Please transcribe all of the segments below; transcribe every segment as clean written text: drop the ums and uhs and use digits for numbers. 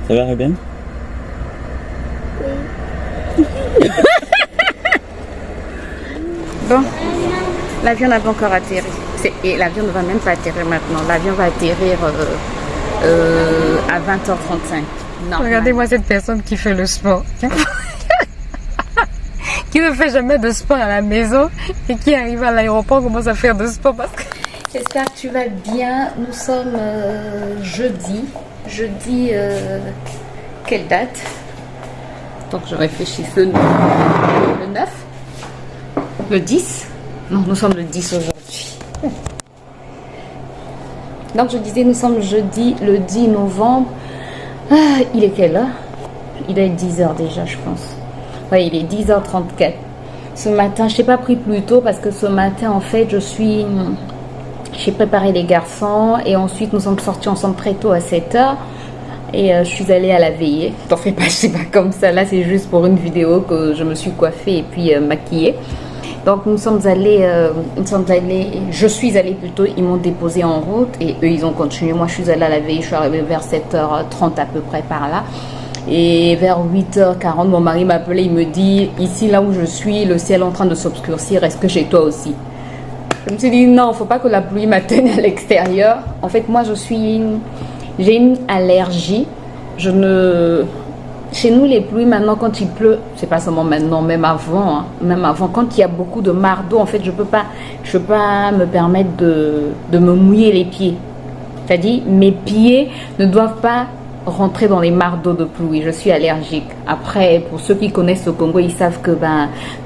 Ça va, Ruben? Bon, l'avion n'a pas encore atterri. Et l'avion ne va même pas atterrir maintenant. L'avion va atterrir à 20h35. Regardez-moi cette personne qui fait le sport. Qui ne fait jamais de sport à la maison et qui arrive à l'aéroport commence à faire de sport parce que... J'espère que tu vas bien. Nous sommes jeudi. Jeudi, quelle date? Donc je réfléchis, le 9? Le 10? Non, nous sommes le 10 aujourd'hui. Donc je disais, nous sommes jeudi, le 10 novembre. Ah, il est quelle heure? Il est 10h déjà, je pense. Oui, il est 10h34. Ce matin, je n'ai pas pris plus tôt parce que ce matin, en fait, j'ai préparé les garçons et ensuite nous sommes sortis ensemble très tôt à 7h. Et je suis allée à la veillée. T'en fais pas, je sais pas comme ça. Là, c'est juste pour une vidéo que je me suis coiffée et puis maquillée. Donc, je suis allée plutôt, ils m'ont déposé en route et eux, ils ont continué. Moi, je suis allée à la veillée, je suis arrivée vers 7h30 à peu près par là. Et vers 8h40, mon mari m'a appelé, il me dit, ici, là où je suis, le ciel est en train de s'obscurcir, est-ce que chez toi aussi? Je me suis dit, non, il ne faut pas que la pluie m'atteigne à l'extérieur. En fait, moi, j'ai une allergie. Chez nous, les pluies, maintenant, quand il pleut, c'est pas seulement maintenant, même avant, quand il y a beaucoup de mares d'eau, en fait, je peux pas me permettre de me mouiller les pieds. C'est-à-dire, mes pieds ne doivent pas rentrer dans les mares d'eau de pluie. Je suis allergique. Après, pour ceux qui connaissent le Congo, ils savent que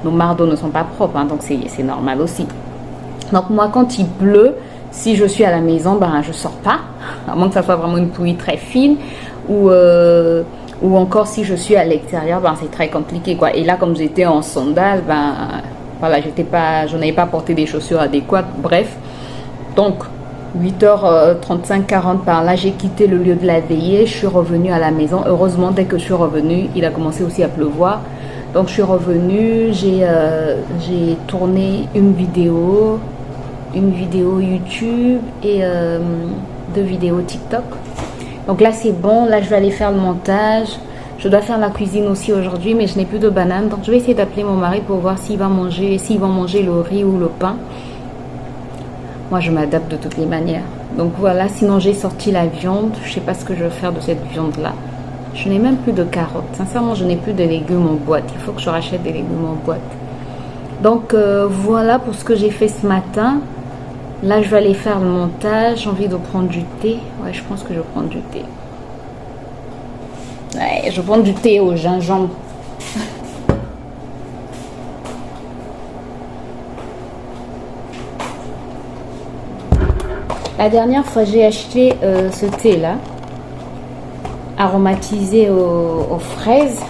nos mares d'eau ne sont pas propres, hein, donc c'est normal aussi. Donc moi, quand il pleut, si je suis à la maison, je sors pas, à moins que ça soit vraiment une pluie très fine, ou encore si je suis à l'extérieur, c'est très compliqué, quoi. Et là, comme j'étais en sandales, voilà, je n'avais pas porté des chaussures adéquates, bref. Donc, 8h35, 40 par là, j'ai quitté le lieu de la veillée, je suis revenue à la maison. Heureusement, dès que je suis revenue, il a commencé aussi à pleuvoir. Donc, je suis revenue, j'ai tourné une vidéo YouTube et 2 vidéos TikTok. Donc là, c'est bon. Là, je vais aller faire le montage. Je dois faire la cuisine aussi aujourd'hui, mais je n'ai plus de bananes. Donc, je vais essayer d'appeler mon mari pour voir s'ils vont manger le riz ou le pain. Moi, je m'adapte de toutes les manières. Donc voilà, sinon j'ai sorti la viande. Je ne sais pas ce que je vais faire de cette viande-là. Je n'ai même plus de carottes. Sincèrement, je n'ai plus de légumes en boîte. Il faut que je rachète des légumes en boîte. Donc voilà pour ce que j'ai fait ce matin. Là, je vais aller faire le montage. J'ai envie de prendre du thé. Ouais, je pense que je vais prendre du thé. Ouais, je vais prendre du thé au gingembre. La dernière fois, j'ai acheté ce thé-là, aromatisé aux fraises.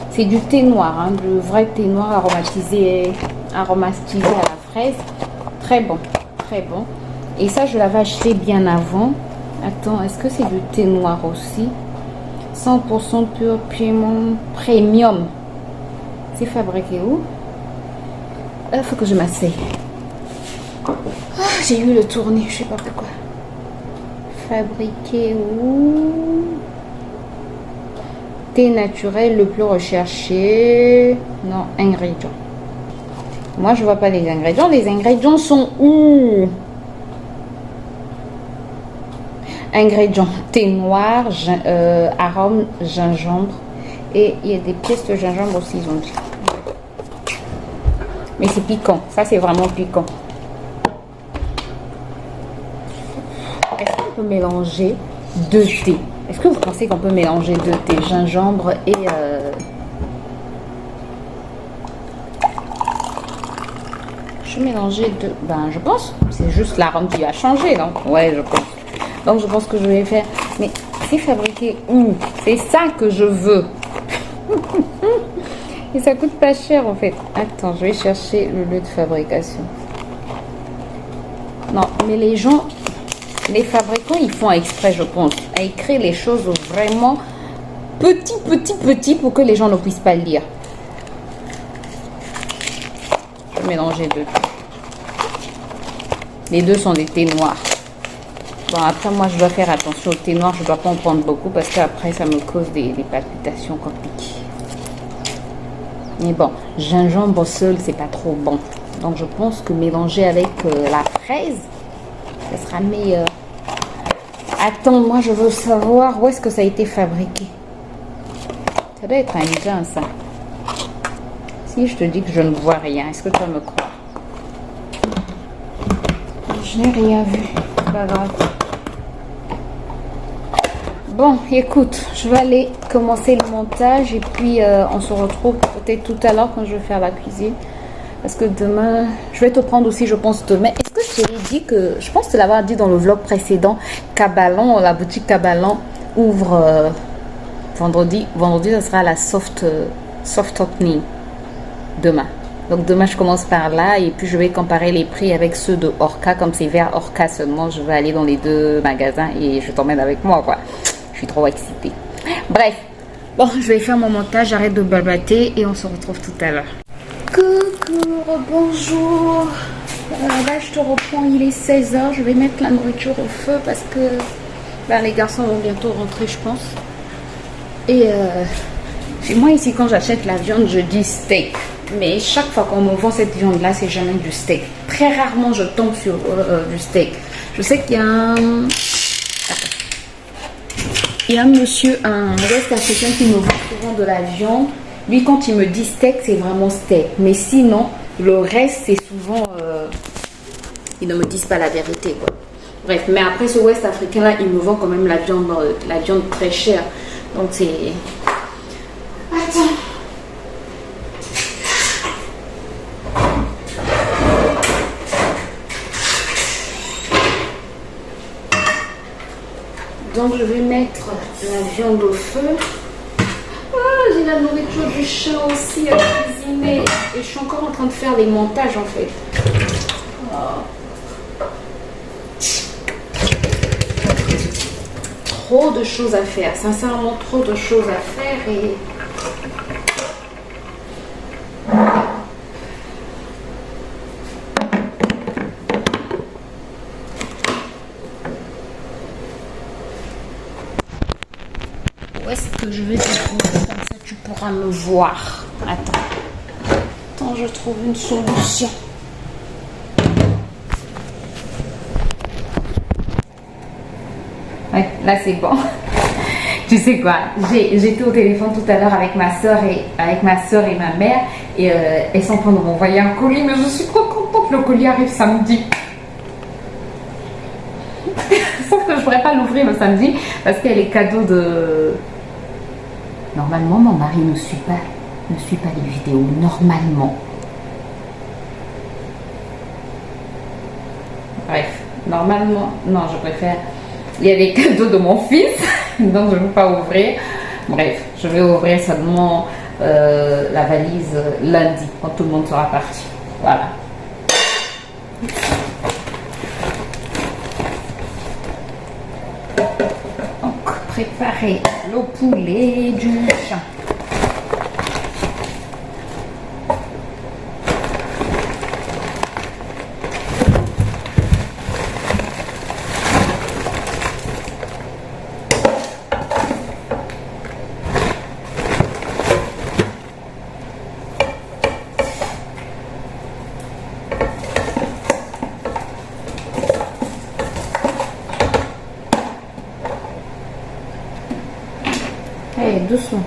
C'est du thé noir, hein, du vrai thé noir aromatisé à la fraise. Très bon, très bon. Et ça, je l'avais acheté bien avant. Attends, est-ce que c'est du thé noir aussi? 100% pur Piémont Premium. C'est fabriqué où? Il faut que je m'asseye. J'ai eu le tournis, je sais pas pourquoi. Fabriqué où? Thé naturel le plus recherché. Non, ingrédients. Moi, je vois pas les ingrédients. Les ingrédients sont où? Ingrédients. Thé noir, arôme, gingembre. Et il y a des pièces de gingembre aussi, ils ont dit. Mais c'est piquant. Ça, c'est vraiment piquant. Est-ce qu'on peut mélanger 2 thés? Est-ce que vous pensez qu'on peut mélanger 2 thés, gingembre et je vais mélanger 2. Je pense. C'est juste l'arôme qui va changer, donc ouais, je pense. Donc je pense que je vais faire. Mais c'est fabriqué où? C'est ça que je veux. Et ça coûte pas cher en fait. Attends, je vais chercher le lieu de fabrication. Non, mais les gens. Les fabricants, ils font exprès, je pense, à écrire les choses vraiment petit pour que les gens ne puissent pas le lire. Je vais mélanger 2. Les 2 sont des thés noirs. Bon, après, moi, je dois faire attention au thé noir. Je ne dois pas en prendre beaucoup parce qu'après, ça me cause des palpitations compliquées. Mais bon, gingembre seul, c'est pas trop bon. Donc, je pense que mélanger avec la fraise, ça sera meilleur. Attends, moi, je veux savoir où est-ce que ça a été fabriqué. Ça doit être indien, ça. Si je te dis que je ne vois rien, est-ce que tu vas me croire? Je n'ai rien vu. C'est pas grave. Bon, écoute, je vais aller commencer le montage et puis on se retrouve peut-être tout à l'heure quand je vais faire la cuisine. Parce que demain, je vais te prendre aussi, je pense, demain. Est-ce que je t'ai dit que, je pense te l'avoir dit dans le vlog précédent, Cabalon, la boutique Cabalon ouvre vendredi. Vendredi, ça sera la soft opening demain. Donc demain, je commence par là et puis je vais comparer les prix avec ceux de Orca. Comme c'est vers Orca seulement, je vais aller dans les deux magasins et je t'emmène avec moi, quoi. Je suis trop excitée. Bref, bon, je vais faire mon montage, j'arrête de balbater et on se retrouve tout à l'heure. Coucou, bonjour. Là, je te reprends, il est 16h. Je vais mettre la nourriture au feu parce que les garçons vont bientôt rentrer, je pense. Et chez moi, ici, quand j'achète la viande, je dis steak. Mais chaque fois qu'on me vend cette viande-là, c'est jamais du steak. Très rarement, je tombe sur du steak. Je sais qu'il y a un... Il y a un monsieur, un West Africain qui me vend souvent de la viande. Lui, quand il me dit steak, c'est vraiment steak. Mais sinon, le reste, c'est souvent... ils ne me disent pas la vérité, quoi. Bref, mais après ce West Africain-là, il me vend quand même la viande très chère. Donc, c'est... Attends. Donc, je vais mettre la viande au feu. Ah, j'ai la nourriture du chat aussi à cuisiner. Et je suis encore en train de faire les montages, en fait. Oh. Trop de choses à faire. Sincèrement, trop de choses à faire. Et... où est-ce que je vais te trouver? Comme ça, tu pourras me voir. Attends, je trouve une solution. Ouais, là c'est bon. Tu sais quoi, j'étais au téléphone tout à l'heure avec ma soeur et ma mère et elles sont en train de m'envoyer un colis, mais je suis trop contente que le colis arrive samedi. Sauf que je ne pourrais pas l'ouvrir le samedi parce qu'elle est cadeau de... Normalement, mon mari ne suit pas les vidéos, normalement. Bref, normalement, non, je préfère... Il y a les cadeaux de mon fils, donc je ne veux pas ouvrir. Bref, je vais ouvrir seulement la valise lundi, quand tout le monde sera parti. Voilà. Donc, préparer le poulet du chat. Allez, doucement.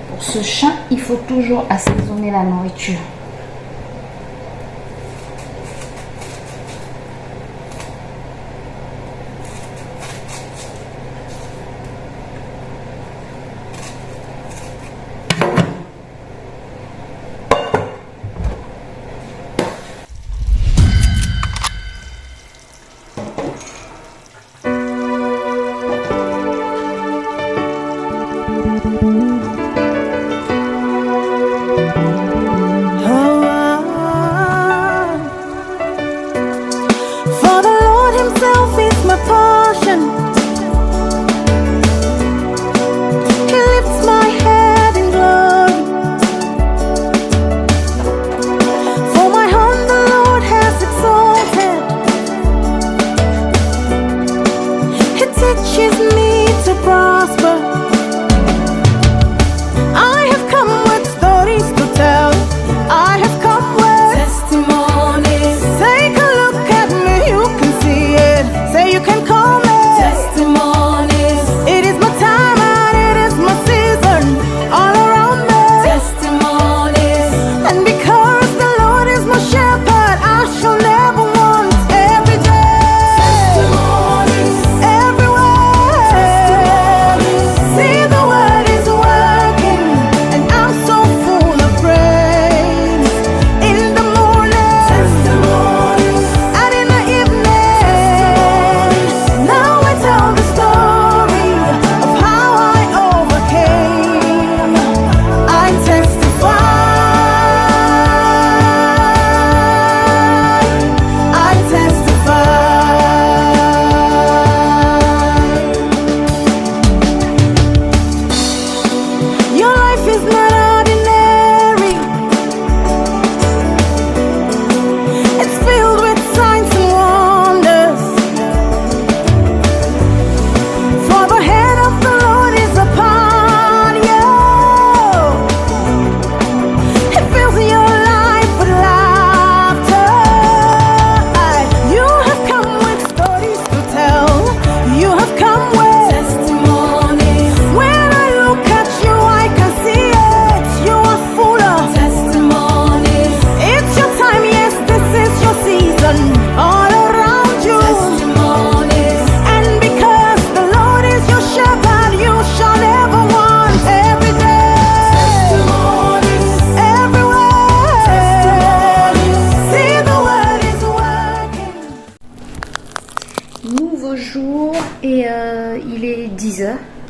Pour ce chat, il faut toujours assaisonner la nourriture.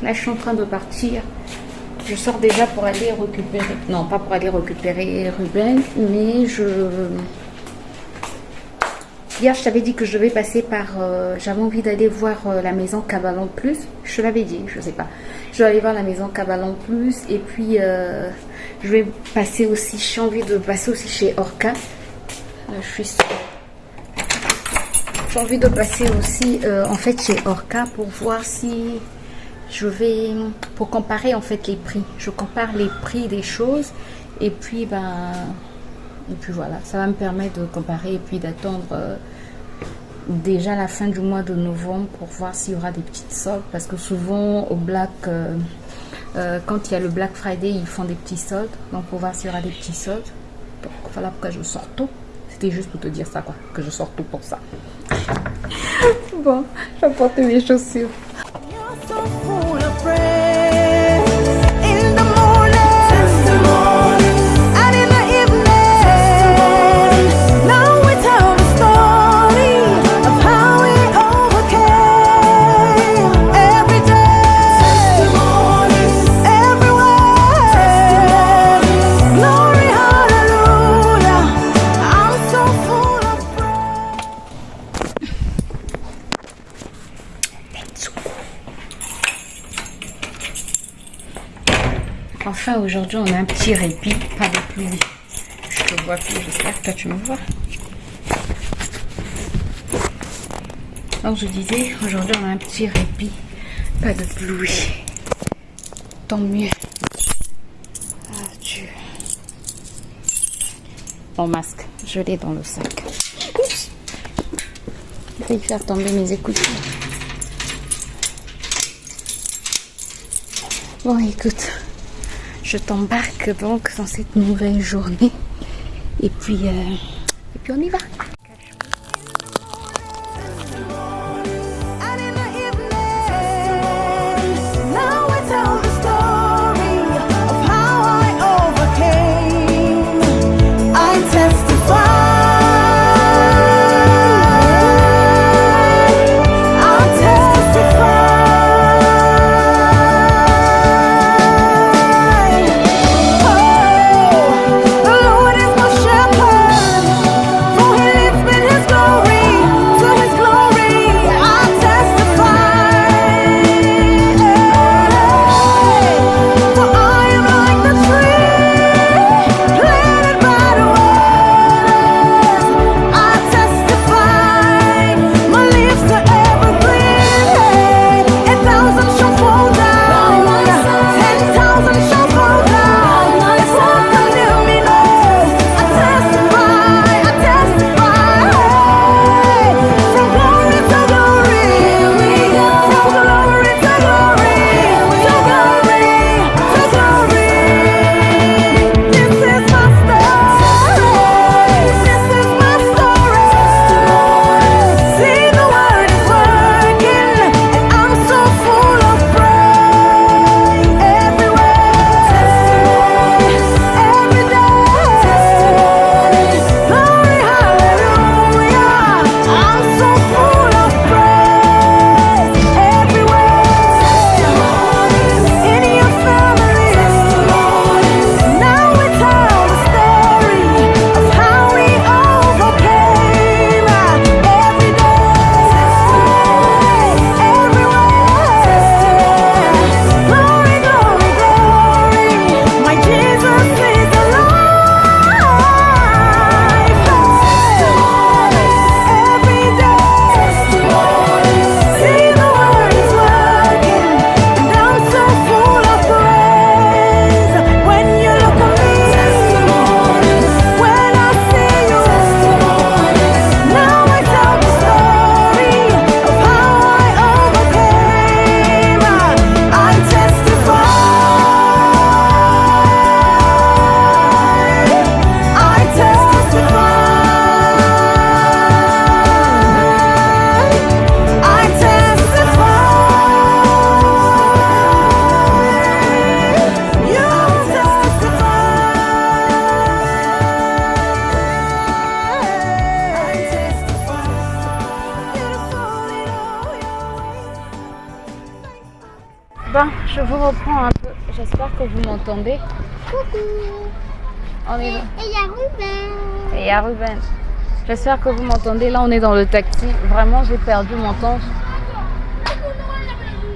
Là, je suis en train de partir. Je sors déjà pour aller récupérer. Non, pas pour aller récupérer Ruben, mais hier, je t'avais dit que je devais passer par... j'avais envie d'aller voir la maison Cabalon Plus. Je te l'avais dit, je sais pas. Je vais aller voir la maison Cabalon Plus. Et puis, je vais passer aussi... J'ai envie de passer aussi chez Orca. J'ai envie de passer aussi, en fait, chez Orca pour voir si... Pour comparer, en fait, les prix. Je compare les prix des choses. Et puis, et puis voilà, ça va me permettre de comparer et puis d'attendre déjà la fin du mois de novembre pour voir s'il y aura des petites soldes. Parce que souvent, au quand il y a le Black Friday, ils font des petits soldes. Donc, pour voir s'il y aura des petits soldes. Donc, voilà pourquoi je sors tôt. C'était juste pour te dire ça, quoi. Que je sors tôt pour ça. Bon, je vais porter mes chaussures. Enfin, aujourd'hui, on a un petit répit, pas de pluie. Je te vois plus, j'espère que toi tu me vois. Donc, je disais, aujourd'hui, on a un petit répit, pas de pluie. Tant mieux. Ah, Dieu. Mon masque, je l'ai dans le sac. Oups. J'ai failli faire tomber mes écouteurs. Bon, écoute. Je t'embarque donc dans cette nouvelle journée et puis on y va. The Lord is my shepherd, for he Bon, je vous reprends un peu. J'espère que vous m'entendez. Coucou. On est là. Et il y a Ruben. Et il y a Ruben. J'espère que vous m'entendez. Là, on est dans le taxi. Vraiment, j'ai perdu mon temps.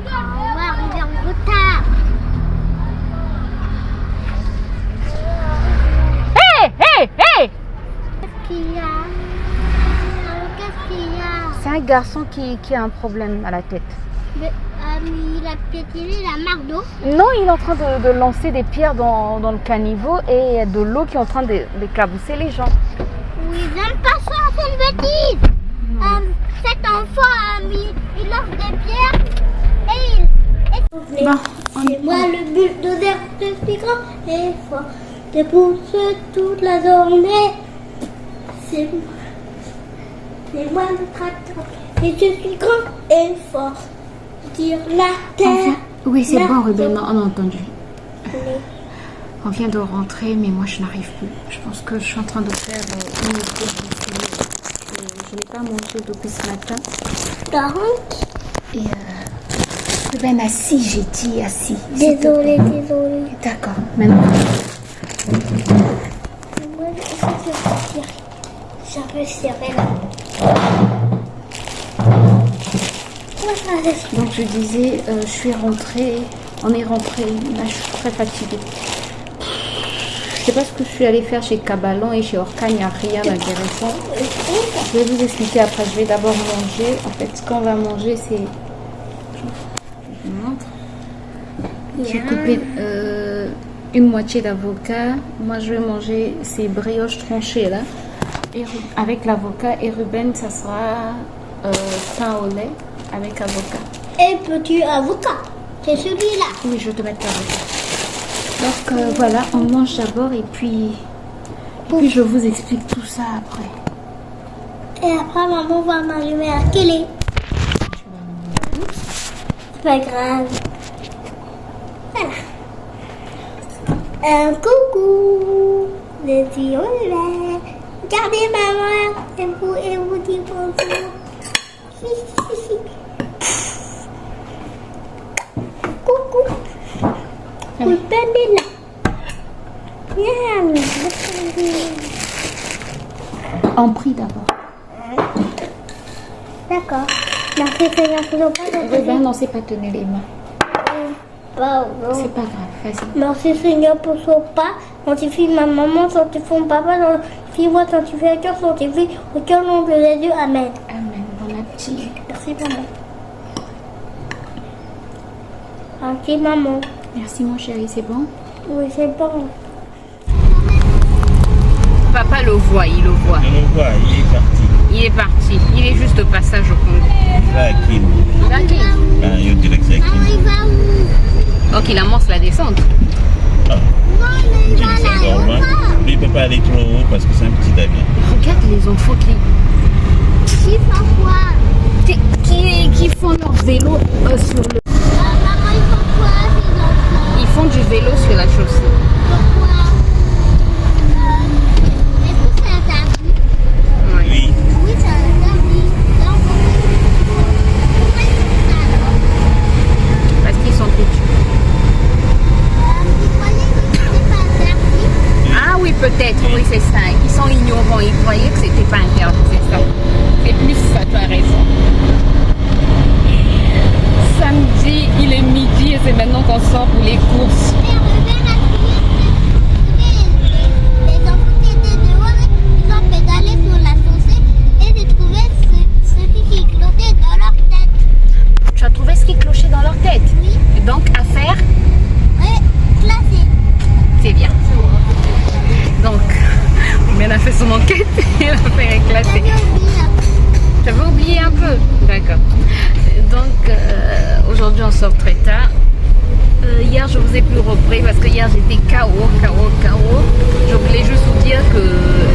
On va arriver en retard. Hé, hé, hé! Qu'est-ce qu'il y a? Qu'est-ce qu'il y a? C'est un garçon qui a un problème à la tête. Mais, il a piétiné la marque d'eau. Non, il est en train de lancer des pierres dans le caniveau et il y a de l'eau qui est en train d'éclabousser les gens. Oui, j'aime pas ça, c'est une bêtise. Cet enfant, il lance des pierres et Bon, c'est moi le bulldozer, je suis grand et fort. Je pousse toute la journée. C'est moi le tracteur et je suis grand et fort. Sur la terre. Oui, c'est bon, Ruben, on a entendu. On vient de rentrer, mais moi je n'arrive plus. Je pense que je suis en train de faire une course. Je n'ai pas mangé depuis ce matin. 40. Et Ruben, assis, j'ai dit assis. Désolée. D'accord, maintenant. Moi, je vais serrer là. Donc je disais, je suis rentrée, on est rentré, là je suis très fatiguée. Je sais pas ce que je suis allée faire chez Cabalon et chez Orca, il n'y a rien d'intéressant. Je vais vous expliquer après, je vais d'abord manger. En fait, ce qu'on va manger, c'est... Je vous montre. J'ai coupé une moitié d'avocat. Moi, je vais manger ces brioches tranchées là, avec l'avocat. Et Ruben, ça sera pain au lait avec avocat. Et petit avocat, c'est celui-là. Oui, je vais te mettre l'avocat. Donc voilà, on mange d'abord et puis je vous explique tout ça après. Et après, maman va m'allumer la télé. C'est pas grave. Voilà. Un coucou. Je dis Ruben. Regardez maman et vous dites bonjour. Coucou. Ruben est là. Miam. On prie d'abord. D'accord. Merci Seigneur, toujours pas Ruben, on ne sait pas tenir les mains. Pardon. C'est pas grave, vas-y. Merci Seigneur pour son pas. Sanctifie ma maman, sanctifie mon papa, sanctifie moi, sanctifie le cœur, sanctifie au cœur nom de Jésus. Amen. Amen, bon appétit. Merci maman. Merci maman. Merci mon chéri, c'est bon? Oui, c'est bon. Papa le voit, il le voit. Je le vois, il est parti. Il est parti, il est juste au passage au Congo. Il va à Kim. Il va à qui? Ah, je dirais que c'est à Maman, Kim. il va où? Donc il amorce la descente. Ah, Non, mais il oui, va c'est là, encore loin. Lui, il ne peut pas aller trop haut parce que c'est un petit avion. Regarde les enfants Qui fait quoi? qui font leur vélo sur le... Maman, il fait quoi, ces enfants? Ils font du vélo sur la chaussée. Pourquoi? Est-ce que c'est interdit? Oui. Oui, c'est interdit. Donc, pourquoi ils font ça alors? Parce qu'ils sont têtus. Vous croyez que c'est pas interdit? Ah oui, peut-être, oui, c'est ça. Ils sont ignorants, ils croyaient que c'était pas interdit, c'est ça. C'est plus ça, tu as raison. Samedi, il est midi et c'est maintenant qu'on sort pour les courses. Et Ruben a trouvé les enfants qui étaient dehors, ils ont pédalé sur la chaussée et j'ai trouvé celui qui clochait dans leur tête. Tu as trouvé ce qui clochait dans leur tête? Oui, Et donc, à faire, et classé. c'est bien. Donc, Ruben a fait son enquête et l'affaire est classée. J'avais oublié un peu. J'avais oublié un peu. D'accord. Donc, aujourd'hui, on sort très tard. Hier, je vous ai plus repris parce que hier, j'étais KO. Je voulais juste vous dire que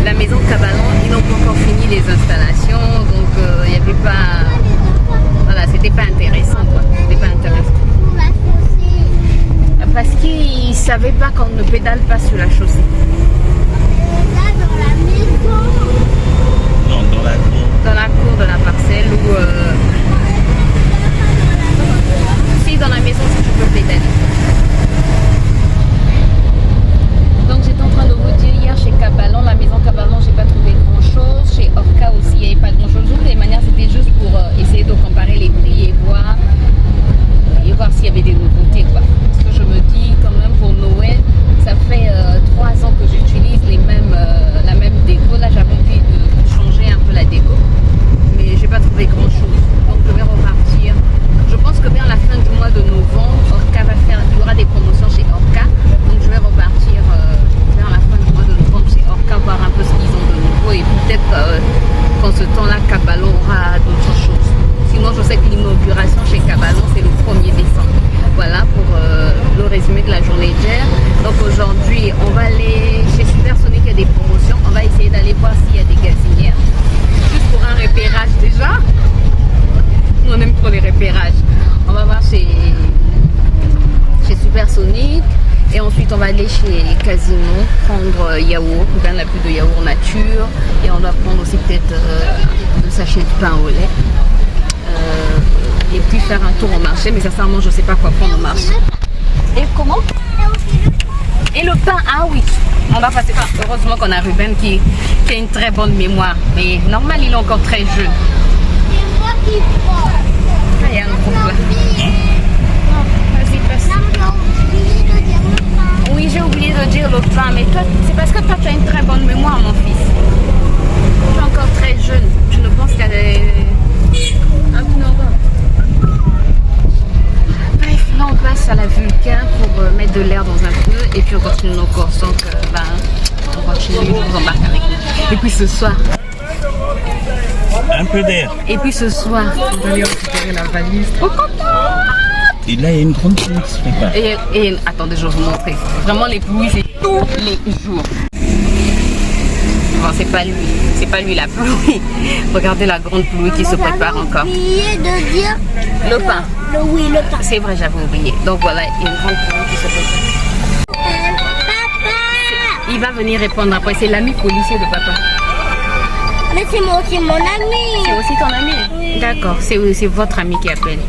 la maison de Cabalon, ils n'ont pas encore fini les installations. Donc, il n'y avait pas... Voilà, c'était pas intéressant, quoi. C'était pas intéressant. Pour la chaussée. Parce qu'ils ne savaient pas qu'on ne pédale pas sur la chaussée. Là, dans la maison. Non, dans la cour. Dans la cour de la parcelle ou... Si, dans la maison, si tu peux pédaler. aujourd'hui, on va aller chez Supersonic, il y a des promotions. On va essayer d'aller voir s'il y a des gazinières. Juste pour un repérage déjà. On aime trop les repérages. On va voir chez Supersonic. Et ensuite, on va aller chez Casino, prendre yaourt. Ben n'a plus de yaourt nature. Et on va prendre aussi peut-être le sachet de pain au lait. Et puis faire un tour au marché. Mais sincèrement, je ne sais pas quoi prendre au marché. Et comment? Et le pain, ah oui. On va passer par. Heureusement qu'on a Ruben qui a une très bonne mémoire. Mais normal, il est encore très jeune. C'est moi qui prends. Ah, il y a un groupe là. Vas-y, passe. Oui, j'ai oublié de dire le pain, mais toi, c'est parce que toi, tu as une très bonne mémoire, mon fils. Tu es encore très jeune. Je ne pense qu'il y a des... Un peu normal. Bref, là, on passe à la Vulcain pour mettre de l'air dans un pneu et puis on continue nos courses. Donc, on continue, je vous embarque avec nous. Et puis ce soir... Un peu d'air. Et puis ce soir, on va aller récupérer la valise. Trop content! Et là, il y a une grande pluie qui se prépare. Et attendez, je vais vous montrer. Vraiment, les pluies, c'est tous les jours. Bon, c'est pas lui la pluie. Regardez la grande pluie qui se prépare encore. J'ai oublié de dire Le pain. oui, le pain. C'est vrai, j'avais oublié. Donc voilà, une grande pluie qui se prépare. Papa! Il va venir répondre après. C'est l'ami policier de papa. Mais c'est mon ami. C'est aussi ton ami? Oui. D'accord, c'est votre ami qui appelle.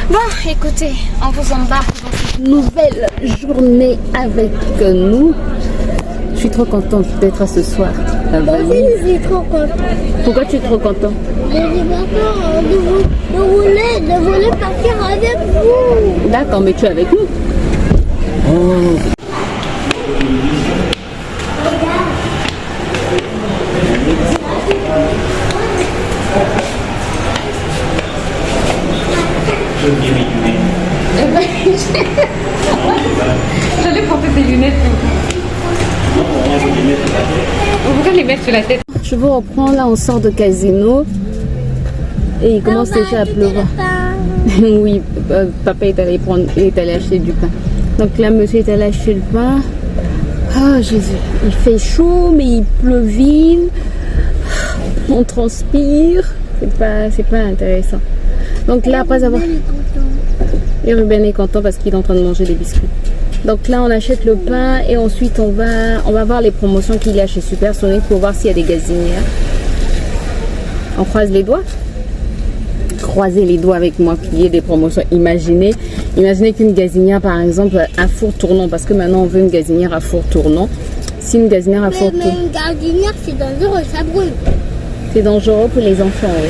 Bon, écoutez, on vous embarque dans cette nouvelle journée avec nous. Je suis trop contente d'être à ce soir. Moi aussi, je suis trop contente. Pourquoi tu es trop content? J'ai peur de voler partir avec vous. D'accord, mais tu es avec nous. Oh. J'allais porter tes lunettes. Pourquoi les mettre sur la tête? Je vous reprends, là on sort de Casino et il commence déjà à pleuvoir. Oui, papa est allé acheter du pain. Donc là monsieur est allé acheter le pain. Ah Jésus, il fait chaud mais il pleuville. On transpire. C'est pas intéressant. Donc là après avoir... Et Ruben est content parce qu'il est en train de manger des biscuits. Donc là, on achète le pain et ensuite on va voir les promotions qu'il y a chez Supersonic pour voir s'il y a des gazinières. On croise les doigts. Croisez les doigts avec moi qu'il y ait des promotions. Imaginez qu'une gazinière, par exemple, à four tournant, parce que maintenant on veut une gazinière à four tournant. Si une gazinière à four tournant... Mais une gazinière, c'est dangereux, ça brûle. C'est dangereux pour les enfants, oui.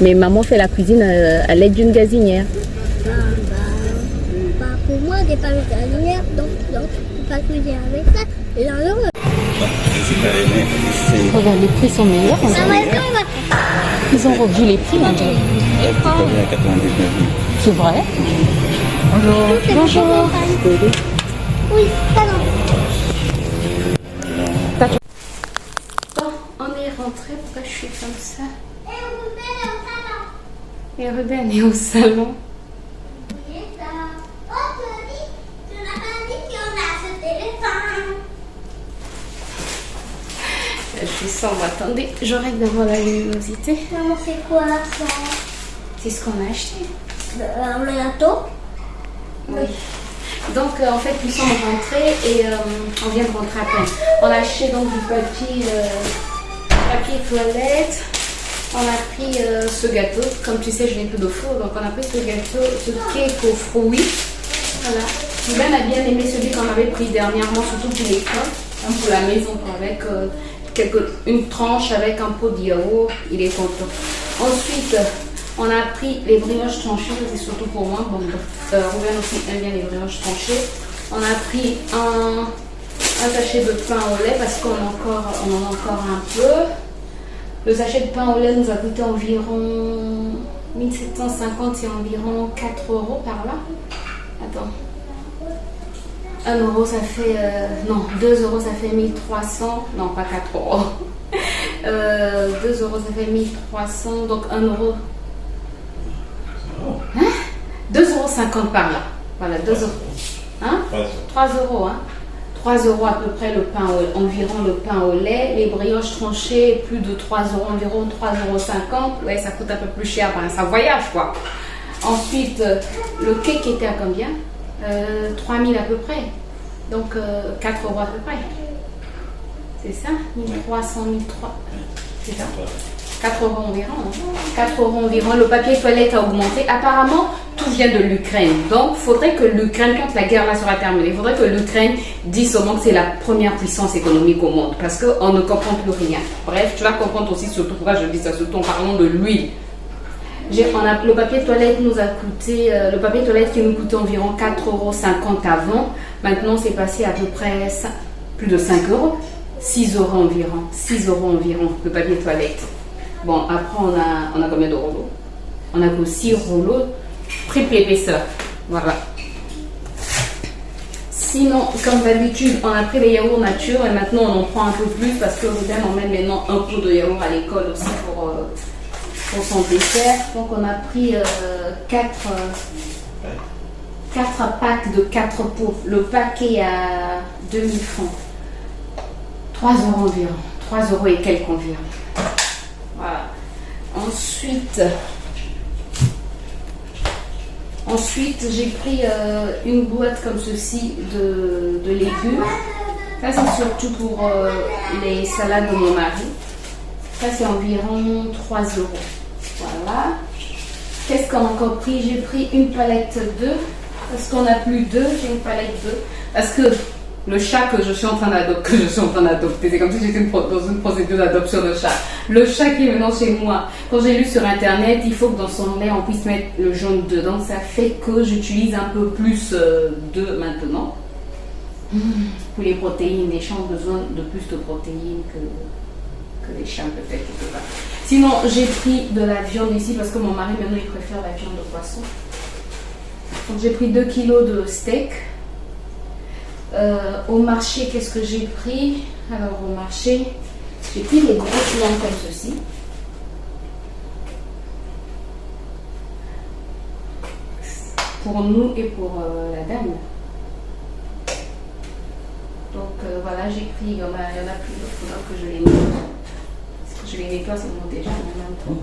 Mais maman fait la cuisine à l'aide d'une gazinière. Pour moi, j'ai pas une gazinière, donc je peux pas cuisiner avec ça. C'est dangereux. Regarde, les prix sont meilleurs. Ils ont revu les prix, on dirait. C'est vrai? Bonjour. Bonjour. Oui, pardon. Bon, on est rentré. Pourquoi je suis comme ça? Et Ruben est au salon. Je suis sombre. Attendez, je règle d'abord la luminosité. Maman, c'est quoi ça? C'est ce qu'on a acheté. Le gâteau? Oui. Donc en fait nous sommes rentrés et on vient de rentrer à peine. On a acheté donc du papier toilette. On a pris ce gâteau. Comme tu sais, je viens peu de four, donc on a pris ce gâteau, ce cake aux fruits. Voilà. Ruben a bien aimé celui qu'on avait pris dernièrement, surtout pour les pains, hein, pour la maison, avec une tranche avec un pot de yaourt. Il est content. Ensuite, on a pris les brioches tranchées, c'est surtout pour moi. Bon, Ruben aussi aime bien les brioches tranchées. On a pris un sachet de pain au lait parce qu'on en a encore un peu. Le sachet de pain au lait nous a coûté environ 1750, c'est environ 4 € par là. Attends. 1 euro ça fait... non, 2 € ça fait 1300. Non, pas 4 €. 2 € ça fait 1300, donc 1 euro. Hein? 2,50 € par là. Voilà, 2 €. Hein 3 euros. Hein 3 euros à peu près environ le pain au lait. Les brioches tranchées, plus de 3 euros, environ 3,50 euros. Ouais, ça coûte un peu plus cher. Ben, ça voyage quoi. Ensuite, le cake était à combien 3 000 à peu près. Donc 4 euros à peu près. C'est ça 1300, 1300. C'est ça 4 euros environ. 4 euros environ. Le papier toilette a augmenté. Apparemment, tout vient de l'Ukraine. Donc, il faudrait que l'Ukraine, quand la guerre là sera terminée, il faudrait que l'Ukraine dise au monde que c'est la première puissance économique au monde. Parce qu'on ne comprend plus rien. Bref, tu vas comprendre aussi surtout pourquoi je dis ça, surtout en parlant de l'huile. Le papier toilette nous a coûté, le papier toilette qui nous coûtait environ 4,50 euros avant. Maintenant, c'est passé à peu près plus de 5 euros. 6 euros environ. 6 euros environ, le papier toilette. Bon, après, on a combien de rouleaux? On a que 6 rouleaux, triple épaisseur. Voilà. Sinon, comme d'habitude, on a pris les yaourts nature et maintenant on en prend un peu plus parce que Ruben emmène maintenant un pot de yaourt à l'école aussi pour son dessert. Donc, on a pris 4 packs de 4 pots. Le paquet à 2000 francs. 3 euros environ. 3 euros et quelques environ. Voilà. Ensuite, j'ai pris une boîte comme ceci de légumes. Ça, c'est surtout pour les salades de mon mari. Ça, c'est environ 3 euros. Voilà. Qu'est-ce qu'on a encore pris? J'ai pris une palette d'œufs. Parce qu'on n'a plus d'œufs, j'ai une palette d'œufs. Parce que le chat que je suis en train d'adopter, c'est comme si j'étais dans une procédure d'adoption de chat. Le chat qui est maintenant chez moi, quand j'ai lu sur internet, il faut que dans son lait on puisse mettre le jaune d'œuf. Donc ça fait que j'utilise un peu plus d'œufs maintenant. Pour les protéines, les chats ont besoin de plus de protéines que les chats peut-être quelque part. Sinon, j'ai pris de la viande ici parce que mon mari maintenant il préfère la viande de poisson. Donc j'ai pris 2 kilos de steak. Au marché, qu'est-ce que j'ai pris? Alors au marché, j'ai pris des grosses langues comme ceci. Pour nous et pour la dame. Donc voilà, j'ai pris, il y en a plus d'autres que je les nettoie. Parce que je les nettoie, c'est bon déjà en même temps.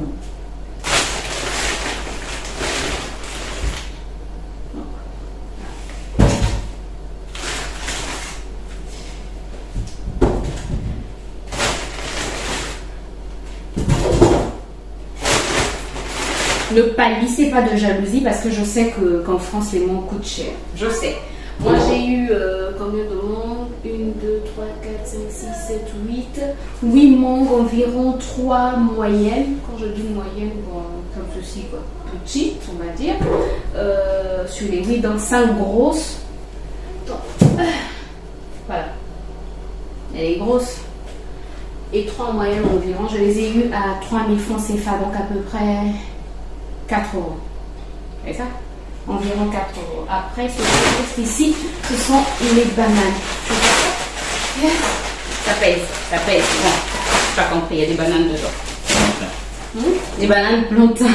Ne pâlissez pas de jalousie parce que je sais qu'en France les mangues coûtent cher. Je sais. Moi j'ai eu combien de mangues? 1, 2, 3, 4, 5, 6, 7, 8. 8 mangues environ, 3 moyennes. Quand je dis moyenne, bon, comme ceci, quoi. Petite, on va dire. Sur les 8, donc 5 grosses. Donc, voilà. Elle est grosse. Et 3 moyennes environ. Je les ai eues à 3000 francs CFA, donc à peu près 4 euros. C'est ça? Environ 4 euros. Après, ce qui reste ici, ce sont les bananes. Ça pèse. Bon, je n'ai pas compris, il y a des bananes dedans. Des bananes plantain.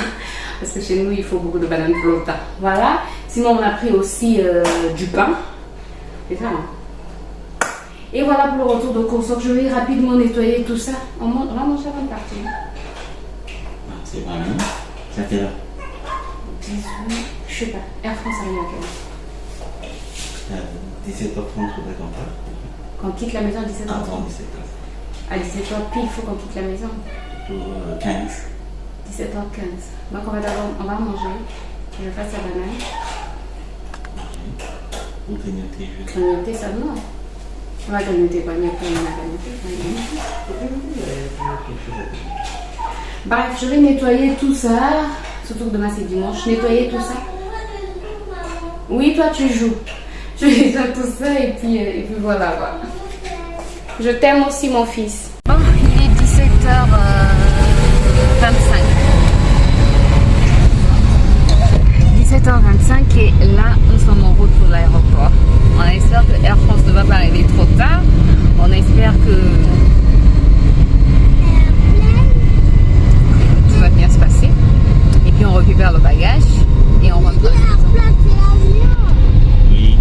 Parce que chez nous, il faut beaucoup de bananes plantain. Voilà. Sinon, on a pris aussi du pain. C'est ça, hein? Et voilà pour le retour de course. Je vais rapidement nettoyer tout ça. On va manger avant de partir. C'est pas mal. Ça fait là 18, je sais pas. Air France arrive à quelle heure? 17h30, faudrait qu'on parte. Quand on quitte la maison à 17h30. Avant 17h. À 17h pile, il faut qu'on quitte la maison. Pour 15. 17h15. Donc on va manger. Je vais faire sa banane. On grignoter juste. Grignoter ça, non. On va grignoter pas, mais après on va grignoter. Bref, je vais nettoyer tout ça. Surtout que demain c'est dimanche. Nettoyer tout ça. Oui, toi tu joues. Je nettoie tout ça et puis voilà. Je t'aime aussi mon fils. Bon, il est 17h25. 17h25 et là nous sommes en route pour l'aéroport. On espère que Air France ne va pas arriver trop tard. On espère que tout va bien se passer. Et puis on récupère le bagage et on rentre. Oui.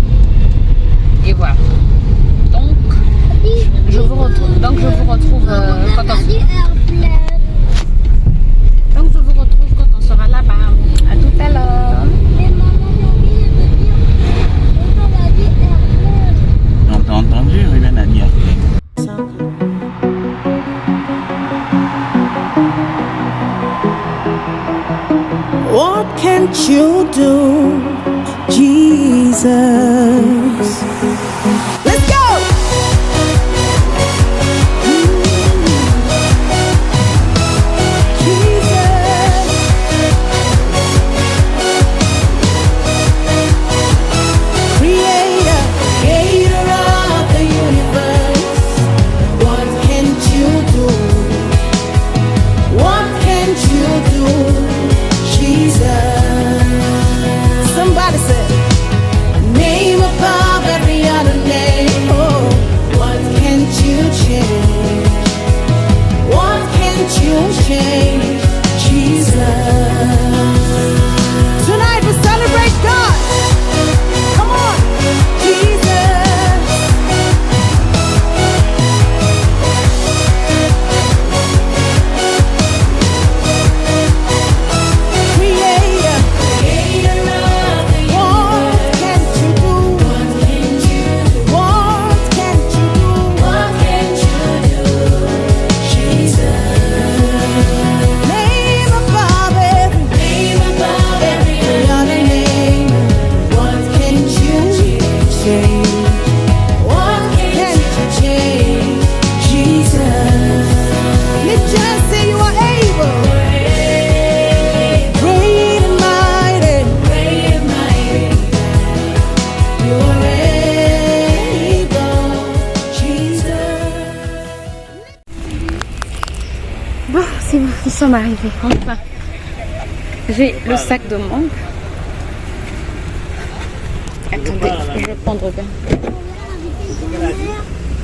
do, Jesus? Let's go! Somebody said, name above every other name. Oh, what can't you change? What can't you change? Jesus. Tonight we celebrate God. Come on, Jesus. Bon, c'est bon, nous sommes arrivés, enfin. J'ai le sac de mangue. Attendez, je vais prendre bien.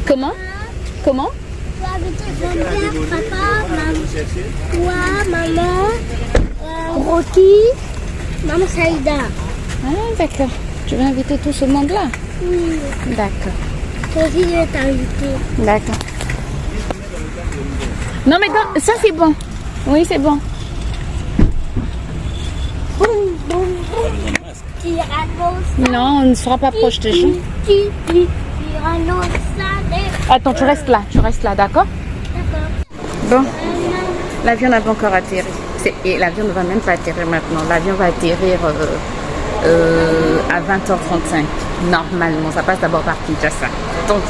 Comment? Comment? Papa, toi, maman, Rocky, maman Saïda. Ah, d'accord. Tu veux inviter tout ce monde-là? Oui. D'accord. Toi aussi, je vais t'inviter. D'accord. Non, mais non, ça c'est bon. Oui, c'est bon. Boum, boum, boum. Tyrannosaure. Non, on ne sera pas proche des gens. Tyrannosaure. Attends, tu restes là, d'accord? D'accord. Bon, l'avion n'a pas encore atterri. Et l'avion ne va même pas atterrir maintenant. L'avion va atterrir à 20h35. Normalement, ça passe d'abord par Kinshasa. Donc,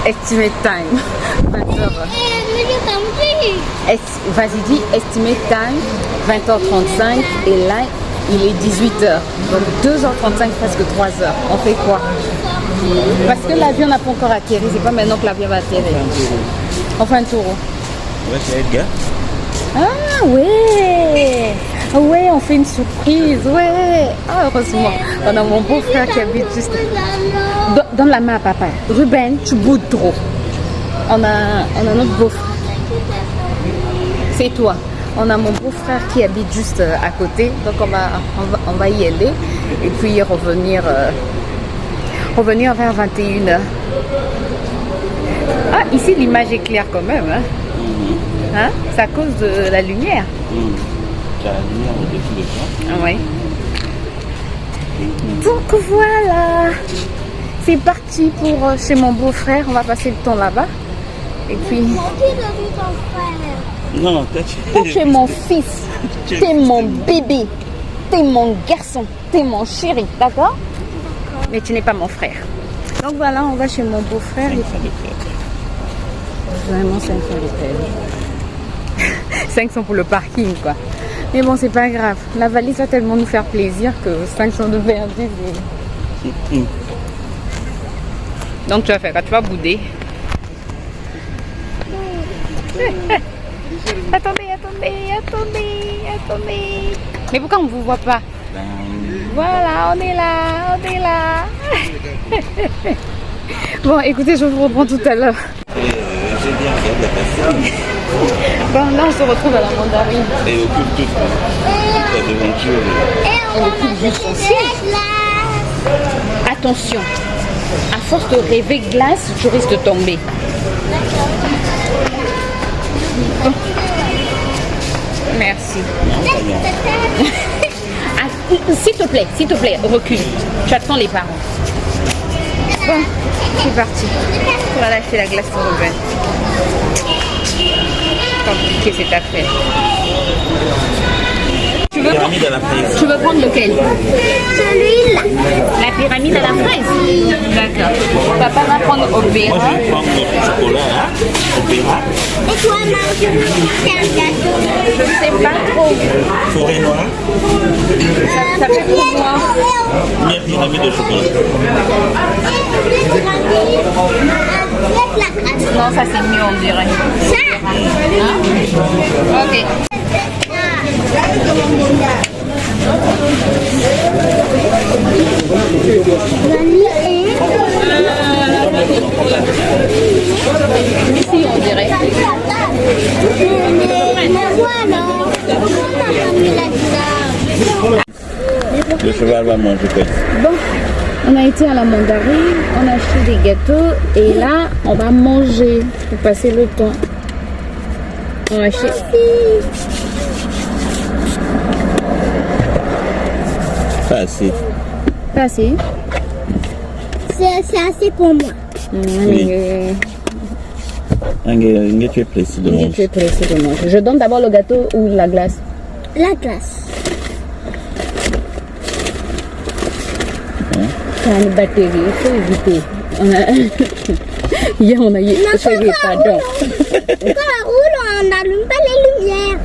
estimate time. 20h. Vas-y, dis estimate time, 20h35. Et là, il est 18h. Donc 2h35, presque 3h. On fait quoi? Parce que l'avion n'a pas encore atterri. C'est pas maintenant que l'avion va atterrir. On fait un tour. Ouais, c'est Edgar. Ah ouais. Ouais, on fait une surprise. Ouais. Ah, heureusement. On a mon beau-frère qui habite juste... Donne la main à papa. Ruben, tu boudes trop. On a notre beau-frère. C'est toi. On a mon beau-frère qui habite juste à côté. Donc on va y aller. Et puis revenir vers 21h. Ah, ici l'image est claire quand même. Hein? Hein? C'est à cause de la lumière. La lumière au-dessus de toi. Ah oui. Donc voilà. C'est parti pour chez mon beau-frère. On va passer le temps là-bas. Et puis... Non, toi tu es mon fils. T'es mon bébé. T'es mon garçon. T'es mon chéri. D'accord? Mais tu n'es pas mon frère. Donc voilà, on va chez mon beau-frère. Vraiment 500 de 500 pour le parking, quoi. Mais bon, c'est pas grave. La valise va tellement nous faire plaisir que 500 de verdi. Donc tu vas faire quoi? Tu vas bouder. Attendez. Mais pourquoi on ne vous voit pas? Voilà, on est là. Bon, écoutez, je vous reprends tout à l'heure. J'ai bien regardé ta femme. Bon, là, on se retrouve à la mandarine. Et occupe toute ta devanture. Elle occupe juste son siège. Attention, à force de rêver glace, tu risques de tomber. Bon. Merci. Ah, s'il te plaît, recule. Tu attends les parents. Bon, c'est parti. On va lâcher la glace pour Ruben. Compliqué cette affaire. Pyramide à la fraise. Tu veux prendre lequel? Celui-là. La pyramide à la fraise. D'accord. Papa va prendre Moi, opéra. je vais prendre notre chocolat, là, opéra, Et toi, maman, tu veux faire un gâteau? Je ne sais pas trop. forêt noire, Ça fait pour moi. une pyramide de chocolat. Avec la graisse. Non, ça c'est mieux, on dirait. Ça. Hein? Ok. Ici, on dirait. Mais voilà. Pourquoi on a mis là-dedans? Le cheval va manger quoi? Bon, on a été à la mandarine, on a acheté des gâteaux et là, on va manger pour passer le temps. On a acheté... Pas assez. Pas assez. C'est assez pour moi. Inge, tu es pressé de Tu manger. es pressé de manger. Je donne d'abord le gâteau ou la glace. La glace. C'est une batterie, il faut éviter. Hier, on a eu essayé, pardon. Quand on roule, on n'allume pas les lumières.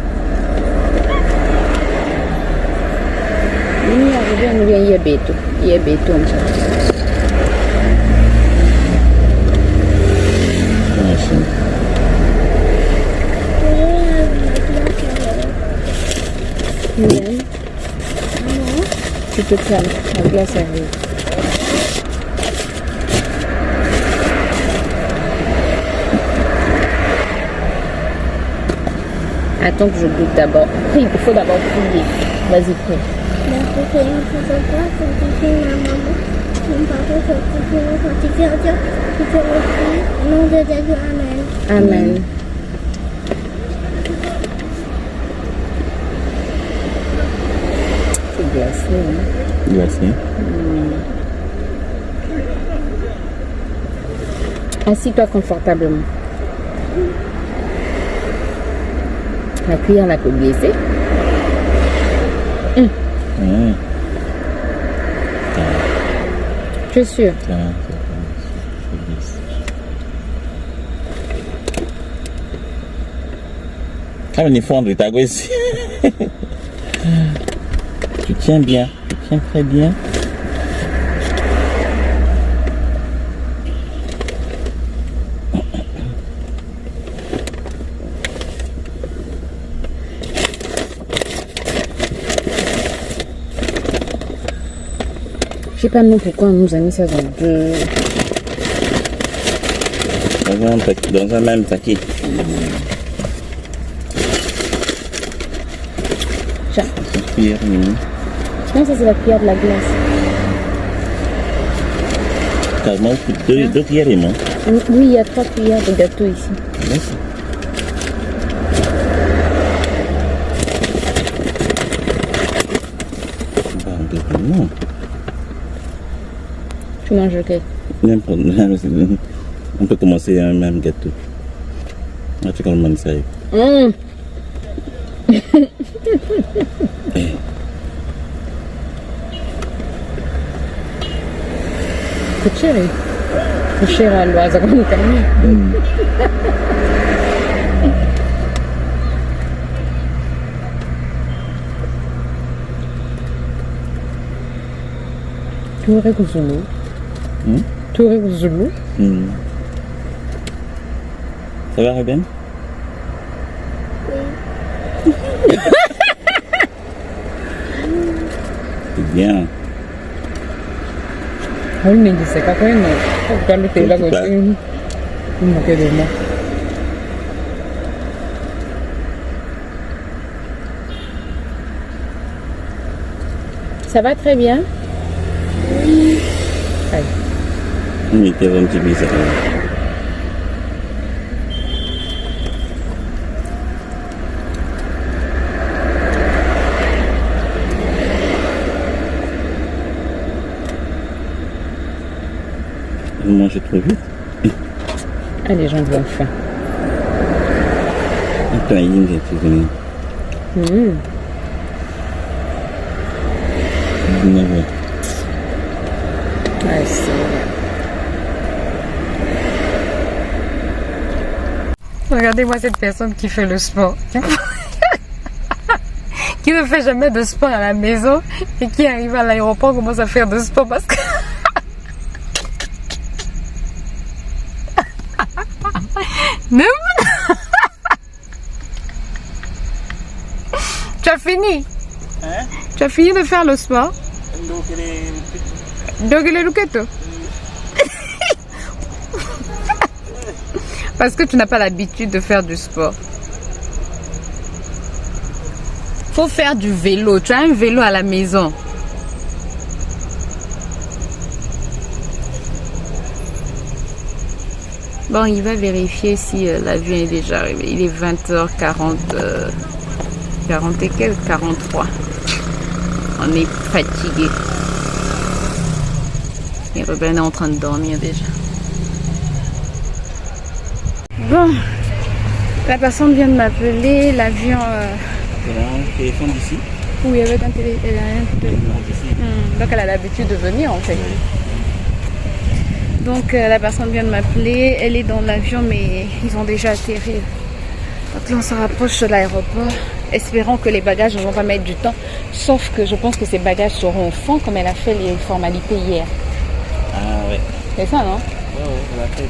Il y a béton. Il y a béton. Miel. Tu te calmes, la glace arrive. Attends que je goûte d'abord. Il faut d'abord fouiller. Vas-y, prie. Amen. C'est glacé. Hein? Glacé. Assis-toi confortablement. La cuillère la peut blesser. Je suis sûre. Ah, mais il faut fondre ta ici. Tu tiens bien. Tu tiens très bien. Je sais pas non pourquoi on nous a mis ça dans deux. Dans un même paquet. Tiens. Cuillère, Non, ça c'est la cuillère de la glace. Quasiment deux cuillères et moins. Oui, il y a 3 cuillères de gâteau ici. Merci. Non. Tu manges lequel? N'importe. On peut commencer un même gâteau. Ah, tu commences ça. Kucheri. Kuchera alwaza kumkani. Tu aurais Kuzulu. Tu aurais Kuzulu. Ça va, Ruben? C'est bien. Hol ni gise ka kwenu. Kwa tela go tin. Mo ke de mo. Ça va très bien? Oui. Il était un petit bizarre. Vous mangez trop vite. Ah, les gens ont faim. Attends, il y a une 19 heures. Ouais, c'est... Regardez-moi cette personne qui fait le sport. Qui ne fait jamais de sport à la maison et qui arrive à l'aéroport commence à faire de sport parce que... Non. Tu as fini? Hein? Tu as fini de faire le sport? Donc il est Luketo. Parce que tu n'as pas l'habitude de faire du sport. Faut faire du vélo. Tu as un vélo à la maison. Bon, il va vérifier si l'avion est déjà arrivé. Il est 20h40, 40 et quelques, 43. On est fatigué. Et Ruben est en train de dormir déjà. Bon, la personne vient de m'appeler, l'avion... C'est un téléphone d'ici. Oui, avec un télé... Donc elle a l'habitude de venir en fait. Donc la personne vient de m'appeler, elle est dans l'avion mais ils ont déjà atterri. Donc là on se rapproche de l'aéroport, espérant que les bagages ne vont pas mettre du temps. Sauf que je pense que ces bagages seront au fond comme elle a fait les formalités hier. Ah ouais. C'est ça, non? Ouais, elle a fait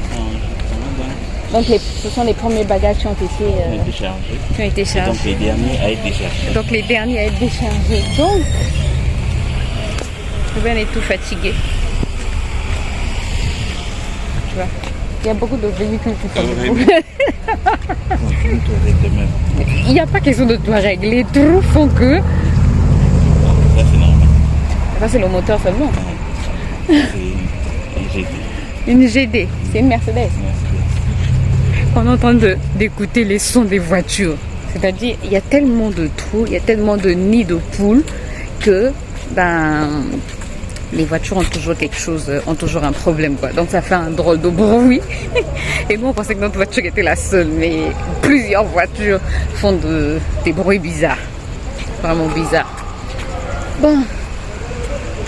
donc ce sont les premiers bagages qui ont été chargés. Donc les derniers à être déchargés. Donc les derniers à être déchargés. Donc, Ruben est tout fatigué. Tu vois, il y a beaucoup de véhicules qui sont debout. Il n'y a pas question de Touareg. Les trous font que... Ça c'est normal. Ça c'est le moteur seulement. C'est une GD. Une GD, c'est une Mercedes. On est en train d'écouter les sons des voitures. C'est-à-dire, il y a tellement de trous, il y a tellement de nids de poules que les voitures ont toujours quelque chose, ont toujours un problème, quoi. Donc ça fait un drôle de bruit. Et nous, on pensait que notre voiture était la seule, mais plusieurs voitures font des bruits bizarres. Vraiment bizarres. Bon,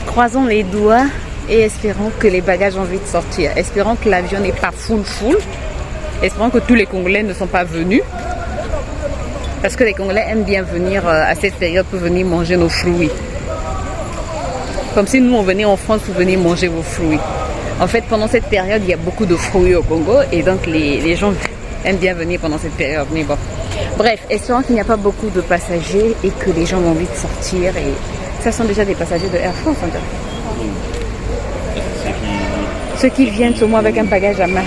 croisons les doigts et espérons que les bagages ont envie de sortir. Espérons que l'avion n'est pas full. Espérons que tous les Congolais ne sont pas venus. Parce que les Congolais aiment bien venir à cette période pour venir manger nos fruits. Comme si nous on venait en France pour venir manger vos fruits. En fait, pendant cette période, il y a beaucoup de fruits au Congo. Et donc les gens aiment bien venir pendant cette période. Mais bon. Bref, espérons qu'il n'y a pas beaucoup de passagers et que les gens ont envie de sortir. Et ça sont déjà des passagers de Air France. Ceux qui viennent seulement avec un bagage à main.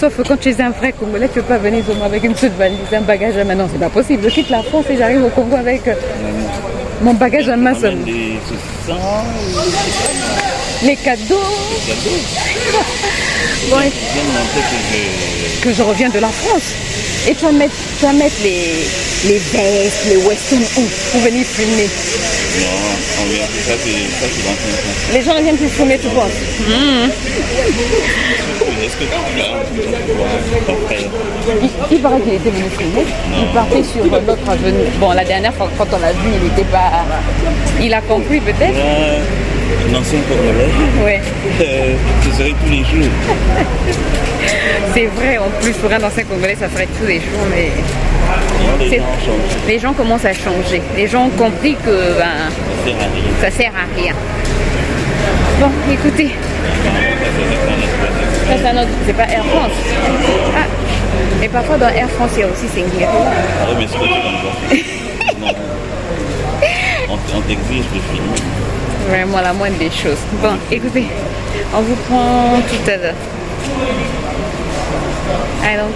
Sauf que quand tu es un vrai Congolais, tu ne peux pas venir seulement avec une petite valise, un bagage à main. Non, c'est pas possible. Je quitte la France et j'arrive au Congo avec mon bagage à main seulement. Les cadeaux. Bon, que je reviens de la France. Et tu vas mettre les vestes, les western pour venir filmer. Non, on vient ça c'est l'ancien. Les gens viennent plus filmer, tu penses? Est-ce que tu as Il paraît qu'il était venu filmer. Il partait sur l'autre avenue. Bon, la dernière fois, quand on l'a vu, il n'était pas... Il a compris peut-être. L'ancien Congolais. Ouais. Ce serait tous les jours. C'est vrai, en plus, pour un ancien Congolais, ça serait tous les jours, mais... Les gens commencent à changer. Les gens ont compris que ça sert à rien. Bon, écoutez. Ça, c'est pas Air France. Ah, et parfois dans Air France, il y a aussi Singapore. Ah oui, mais c'est pas comme ça. On t'exige de filmer. Vraiment la moindre des choses. Bon, écoutez, on vous prend tout à l'heure. I don't...